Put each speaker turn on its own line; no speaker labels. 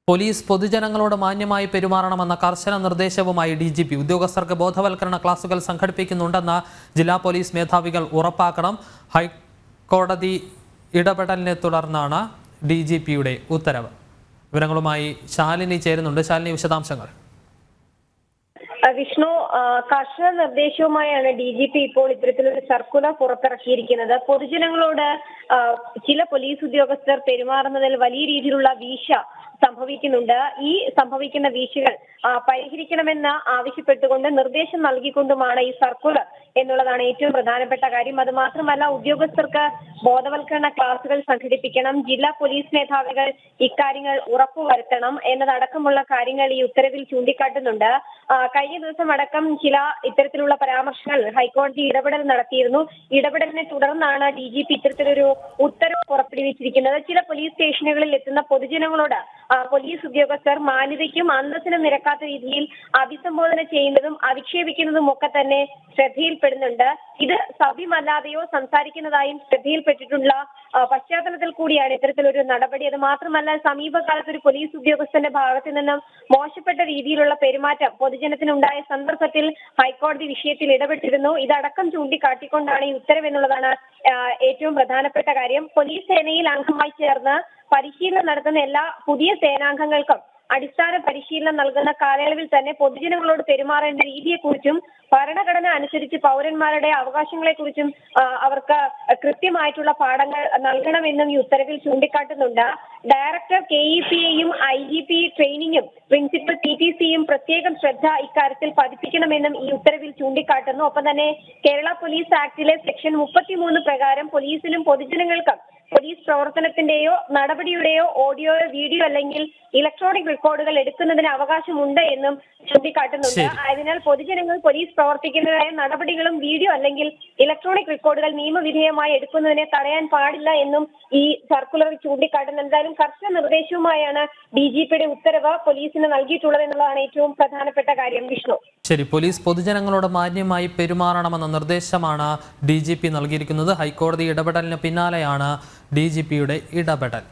Police പൊതുജനങ്ങളോട് മാന്യമായി പെരുമാറണമെന്ന കർശന നിർദ്ദേശവുമായി DGP ഉദ്യോഗസ്ഥർക്ക് ബോധവൽക്കരണ ക്ലാസുകൾ സംഘടിപ്പിക്കുന്നുണ്ടെന്ന് ജില്ലാ പോലീസ് മേധാവികൾ ഉറപ്പാക്കണം. ഹൈക്കോടതി ഇടപെടലിനെ തുടർന്നാണ് DGPയുടെ ഉത്തരവ്. വിവരങ്ങളുമായി ശാലിനി ചേരുന്നുണ്ട്. ശാലിനി, വിശദാംശങ്ങൾ.
വിഷ്ണു, കർശന നിർദ്ദേശവുമായാണ് DGP ഇപ്പോൾ ഇത്തരത്തിലൊരു സർക്കുലർ പുറത്തിറക്കിയിരിക്കുന്നത്. പൊതുജനങ്ങളോട് ചില പോലീസ് ഉദ്യോഗസ്ഥർ പെരുമാറുന്നതിൽ വലിയ രീതിയിലുള്ള വീഴ്ച സംഭവിക്കുന്നുണ്ട്. ഈ സംഭവിക്കുന്ന വീഴ്ചകൾ പരിഹരിക്കണമെന്ന് ആവശ്യപ്പെട്ടുകൊണ്ട് നിർദ്ദേശം നൽകിക്കൊണ്ടുമാണ് ഈ സർക്കുലർ എന്നുള്ളതാണ് ഏറ്റവും പ്രധാനപ്പെട്ട കാര്യം. അത് മാത്രമല്ല, ഉദ്യോഗസ്ഥർക്ക് ബോധവൽക്കരണ ക്ലാസുകൾ സംഘടിപ്പിക്കണം, ജില്ലാ പോലീസ് മേധാവികൾ ഇക്കാര്യങ്ങൾ ഉറപ്പുവരുത്തണം എന്നതടക്കമുള്ള കാര്യങ്ങൾ ഈ ഉത്തരവിൽ ചൂണ്ടിക്കാട്ടുന്നുണ്ട്. കഴിഞ്ഞ ദിവസം അടക്കം ചില ഇത്തരത്തിലുള്ള പരാമർശങ്ങൾ ഹൈക്കോടതി ഇടപെടൽ നടത്തിയിരുന്നു. ഇടപെടലിനെ തുടർന്നാണ് DGP ഇത്തരത്തിലൊരു ഉത്തരവ് പുറപ്പെടുവിച്ചിരിക്കുന്നത്. ചില പോലീസ് സ്റ്റേഷനുകളിൽ എത്തുന്ന പൊതുജനങ്ങളോട് പോലീസ് ഉദ്യോഗസ്ഥർ മാന്യതയ്ക്കും അന്തസ്സിനും നിരക്കാത്ത രീതിയിൽ അഭിസംബോധന ചെയ്യുന്നതും അധിക്ഷേപിക്കുന്നതും ഒക്കെ തന്നെ ശ്രദ്ധയിൽപ്പെടുന്നുണ്ട്. ഇത് സഭ്യമല്ലാതെയോ സംസാരിക്കുന്നതായും ശ്രദ്ധയിൽപ്പെട്ടിട്ടുള്ള പശ്ചാത്തലത്തിൽ കൂടിയാണ് ഇത്തരത്തിലൊരു നടപടി. അത് മാത്രമല്ല, സമീപകാലത്ത് ഒരു പോലീസ് ഉദ്യോഗസ്ഥന്റെ ഭാഗത്തു നിന്നും മോശപ്പെട്ട രീതിയിലുള്ള പെരുമാറ്റം പൊതുജനത്തിനുണ്ടായ സന്ദർഭത്തിൽ ഹൈക്കോടതി വിഷയത്തിൽ ഇടപെട്ടിരുന്നു. ഇതടക്കം ചൂണ്ടിക്കാട്ടിക്കൊണ്ടാണ് ഈ ഉത്തരവ് എന്നുള്ളതാണ് ഏറ്റവും പ്രധാനപ്പെട്ട കാര്യം. പോലീസ് സേനയിൽ അംഗമായി ചേർന്ന് പരിശീലനം നടത്തുന്ന എല്ലാ പുതിയ സേനാംഗങ്ങൾക്കും അടിസ്ഥാന പരിശീലനം നൽകുന്ന കാലയളവിൽ തന്നെ പൊതുജനങ്ങളോട് പെരുമാറേണ്ട രീതിയെക്കുറിച്ചും ഭരണഘടന അനുസരിച്ച് പൗരന്മാരുടെ അവകാശങ്ങളെക്കുറിച്ചും അവർക്ക് കൃത്യമായിട്ടുള്ള പാഠങ്ങൾ നൽകണമെന്നും ഈ ഉത്തരവിൽ ചൂണ്ടിക്കാട്ടുന്നുണ്ട്. ഡയറക്ടർ KEPയും IGP ട്രെയിനിങ്ങും പ്രിൻസിപ്പൽ TTCയും പ്രത്യേകം ശ്രദ്ധ ഇക്കാര്യത്തിൽ പതിപ്പിക്കണമെന്നും ഈ ഉത്തരവിൽ ചൂണ്ടിക്കാട്ടുന്നു. ഒപ്പം തന്നെ കേരള പോലീസ് ആക്ടിലെ സെക്ഷൻ 33 പ്രകാരം പോലീസിനും പൊതുജനങ്ങൾക്കും പോലീസ് പ്രവർത്തനത്തിന്റെയോ നടപടിയുടെയോ ഓഡിയോയോ വീഡിയോ അല്ലെങ്കിൽ ഇലക്ട്രോണിക് റെക്കോർഡുകൾ എടുക്കുന്നതിന് അവകാശമുണ്ട് എന്നും ചൂണ്ടിക്കാട്ടുന്നുണ്ട്. അതിനാൽ പൊതുജനങ്ങൾ പോലീസ് പ്രവർത്തിക്കുന്നതായ നടപടികളും വീഡിയോ അല്ലെങ്കിൽ ഇലക്ട്രോണിക് റെക്കോർഡുകൾ നിയമവിധേയമായി എടുക്കുന്നതിനെ തടയാൻ പാടില്ല എന്നും ഈ സർക്കുലറിൽ ചൂണ്ടിക്കാട്ടുന്നു. എന്തായാലും കർശന നിർദ്ദേശവുമായാണ് DGPയുടെ ഉത്തരവ് പോലീസിന് നൽകിയിട്ടുള്ളത് എന്നുള്ളതാണ് ഏറ്റവും പ്രധാനപ്പെട്ട കാര്യം. വിഷ്ണു,
ശരി. പോലീസ് പൊതുജനങ്ങളോട് മാന്യമായി പെരുമാറണമെന്ന നിർദ്ദേശമാണ് DGP നൽകിയിരിക്കുന്നത്. ഹൈക്കോടതി ഇടപെടലിന് പിന്നാലെയാണ് DGPയുടെ ഇടപെടൽ.